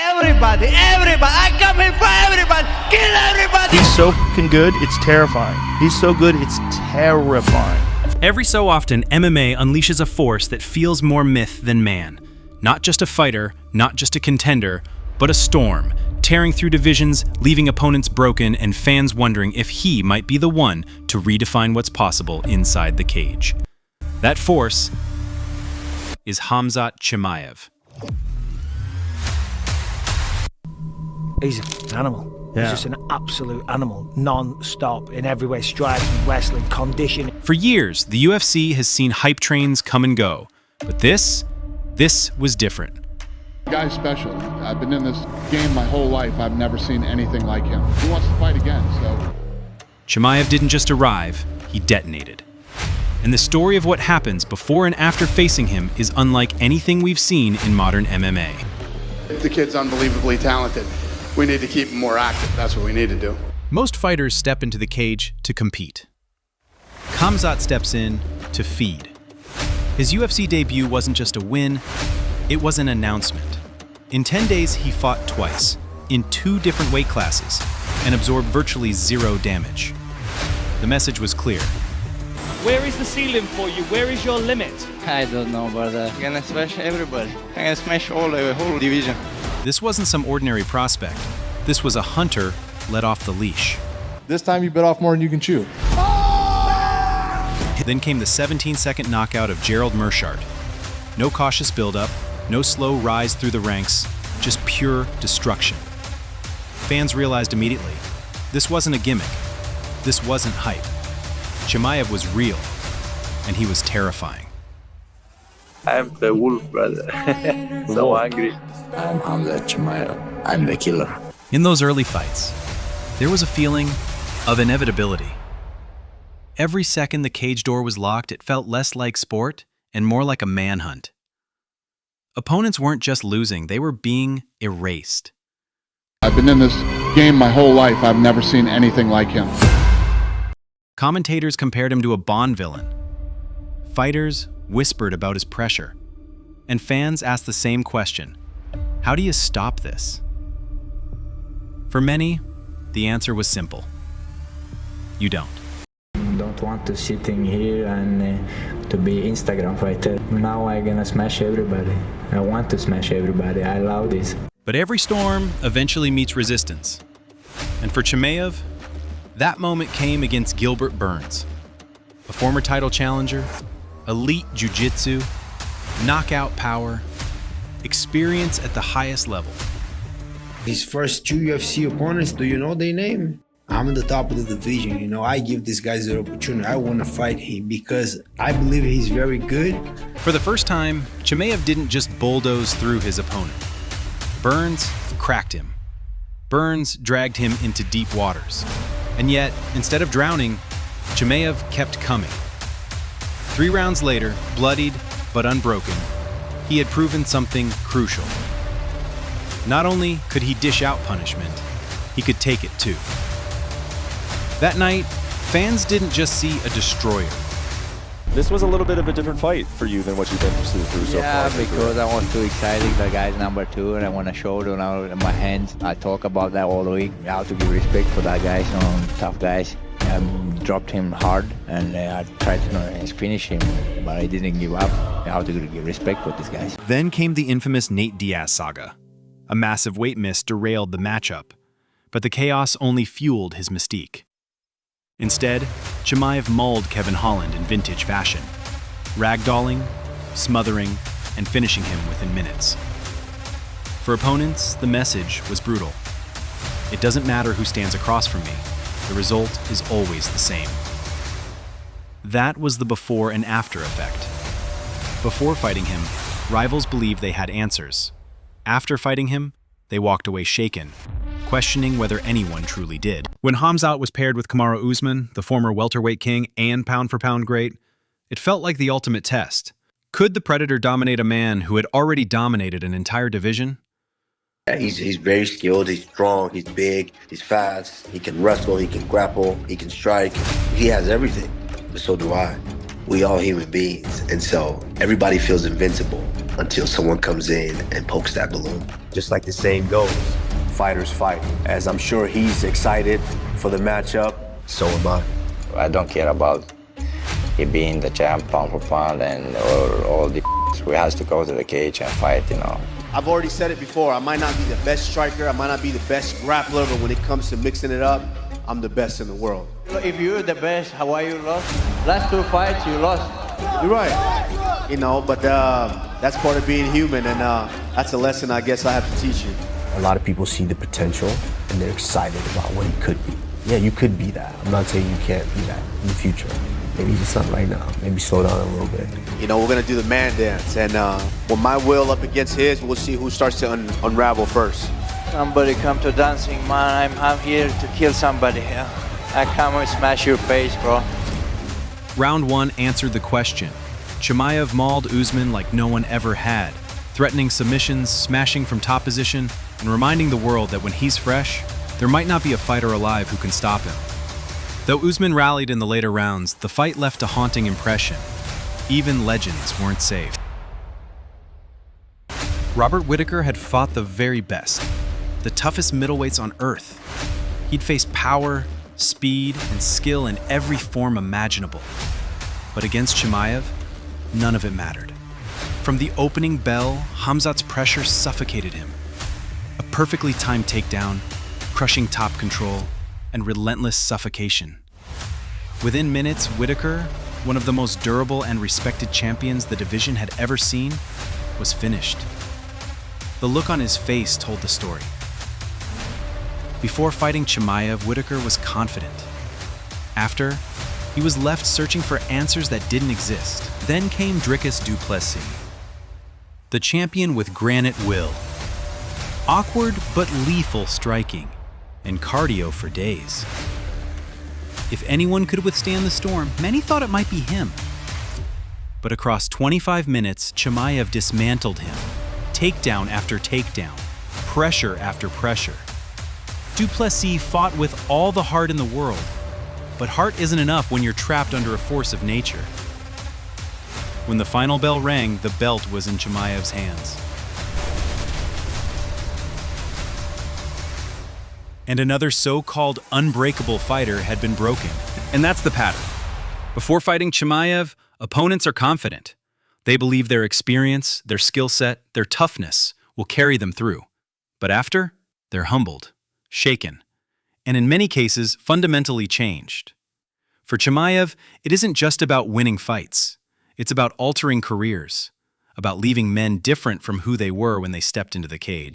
Everybody, I come here for everybody, kill everybody! He's so fucking good, it's terrifying. He's so good, it's terrifying. Every so often, MMA unleashes a force that feels more myth than man. Not just a fighter, not just a contender, but a storm, tearing through divisions, leaving opponents broken, and fans wondering if he might be the one to redefine what's possible inside the cage. That force is Khamzat Chimaev. He's an animal. Yeah. He's just an absolute animal, non-stop, in every way, striking, wrestling, conditioning. For years, the UFC has seen hype trains come and go, but this was different. The guy's special. I've been in this game my whole life. I've never seen anything like him. He wants to fight again, so... Chimaev didn't just arrive, he detonated. And the story of what happens before and after facing him is unlike anything we've seen in modern MMA. The kid's unbelievably talented. We need to keep him more active. That's what we need to do. Most fighters step into the cage to compete. Khamzat steps in to feed. His UFC debut wasn't just a win, it was an announcement. In 10 days, he fought twice, in 2 different weight classes, and absorbed virtually 0 damage. The message was clear. Where is the ceiling for you? Where is your limit? I don't know, but I'm gonna smash everybody. I'm gonna smash the whole division. This wasn't some ordinary prospect. This was a hunter let off the leash. This time you bit off more than you can chew. Then came the 17-second knockout of Gerald Meerschaert. No cautious buildup, no slow rise through the ranks, just pure destruction. Fans realized immediately, this wasn't a gimmick. This wasn't hype. Chimaev was real, and he was terrifying. I'm the wolf, brother. So angry. I'm Khamzat Chimaev. I'm the killer. In those early fights, there was a feeling of inevitability. Every second the cage door was locked, it felt less like sport and more like a manhunt. Opponents weren't just losing, they were being erased. I've been in this game my whole life. I've never seen anything like him. Commentators compared him to a Bond villain. Fighters whispered about his pressure. And fans asked the same question. How do you stop this? For many, the answer was simple. You don't. Don't want to sitting here and to be Instagram fighter. Now I'm gonna smash everybody. I want to smash everybody. I love this. But every storm eventually meets resistance. And for Chimaev, that moment came against Gilbert Burns, a former title challenger, elite jiu-jitsu, knockout power, experience at the highest level. His first 2 UFC opponents, do you know their name? I'm at the top of the division, you know, I give these guys the opportunity. I want to fight him because I believe he's very good. For the first time, Chimaev didn't just bulldoze through his opponent. Burns cracked him. Burns dragged him into deep waters. And yet, instead of drowning, Chimaev kept coming. 3 rounds later, bloodied but unbroken, he had proven something crucial. Not only could he dish out punishment, he could take it too. That night, fans didn't just see a destroyer. This was a little bit of a different fight for you than what you've been through so far. Yeah, because I was too excited. The guy's number 2, and I want to show them now in my hands. I talk about that all the week. I have to give respect for that guy, some tough guys. I dropped him hard, and I tried to finish him, but I didn't give up. I have to give respect for these guys. Then came the infamous Nate Diaz saga. A massive weight miss derailed the matchup, but the chaos only fueled his mystique. Instead, Chimaev mauled Kevin Holland in vintage fashion, ragdolling, smothering, and finishing him within minutes. For opponents, the message was brutal. It doesn't matter who stands across from me, the result is always the same. That was the before and after effect. Before fighting him, rivals believed they had answers. After fighting him, they walked away shaken, questioning whether anyone truly did. When Khamzat was paired with Kamaru Usman, the former welterweight king and pound-for-pound great, it felt like the ultimate test. Could the Predator dominate a man who had already dominated an entire division? Yeah, he's very skilled, he's strong, he's big, he's fast, he can wrestle, he can grapple, he can strike. He has everything, but so do I. We all human beings, and so everybody feels invincible until someone comes in and pokes that balloon. Just like the saying goes, fighters fight. As I'm sure he's excited for the matchup, so am I. I don't care about he being the champ pound for pound and or all the we has to go to the cage and fight, you know. I've already said it before, I might not be the best striker, I might not be the best grappler, but when it comes to mixing it up, I'm the best in the world. If you're the best, how are you lost? Last 2 fights, you lost. You're right. You know, but that's part of being human, and that's a lesson I guess I have to teach you. A lot of people see the potential and they're excited about what he could be. Yeah, you could be that. I'm not saying you can't be that in the future. Maybe just not right now. Maybe slow down a little bit. You know, we're going to do the man dance, and with my will up against his, we'll see who starts to unravel first. Somebody come to dancing, man. I'm here to kill somebody. I come and smash your face, bro. Round 1 answered the question. Chimaev mauled Usman like no one ever had, threatening submissions, smashing from top position, and reminding the world that when he's fresh, there might not be a fighter alive who can stop him. Though Usman rallied in the later rounds, the fight left a haunting impression. Even legends weren't safe. Robert Whittaker had fought the very best, the toughest middleweights on earth. He'd faced power, speed, and skill in every form imaginable. But against Chimaev, none of it mattered. From the opening bell, Khamzat's pressure suffocated him. A perfectly timed takedown, crushing top control, and relentless suffocation. Within minutes, Whittaker, one of the most durable and respected champions the division had ever seen, was finished. The look on his face told the story. Before fighting Chimaev, Whittaker was confident. After, he was left searching for answers that didn't exist. Then came Dricus du Plessis, the champion with granite will. Awkward but lethal striking, and cardio for days. If anyone could withstand the storm, many thought it might be him. But across 25 minutes, Chimaev dismantled him. Takedown after takedown, pressure after pressure. Du Plessis fought with all the heart in the world, but heart isn't enough when you're trapped under a force of nature. When the final bell rang, the belt was in Chimaev's hands. And another so-called unbreakable fighter had been broken. And that's the pattern. Before fighting Chimaev, opponents are confident. They believe their experience, their skill set, their toughness will carry them through. But after, they're humbled, shaken, and in many cases, fundamentally changed. For Chimaev, it isn't just about winning fights. It's about altering careers, about leaving men different from who they were when they stepped into the cage.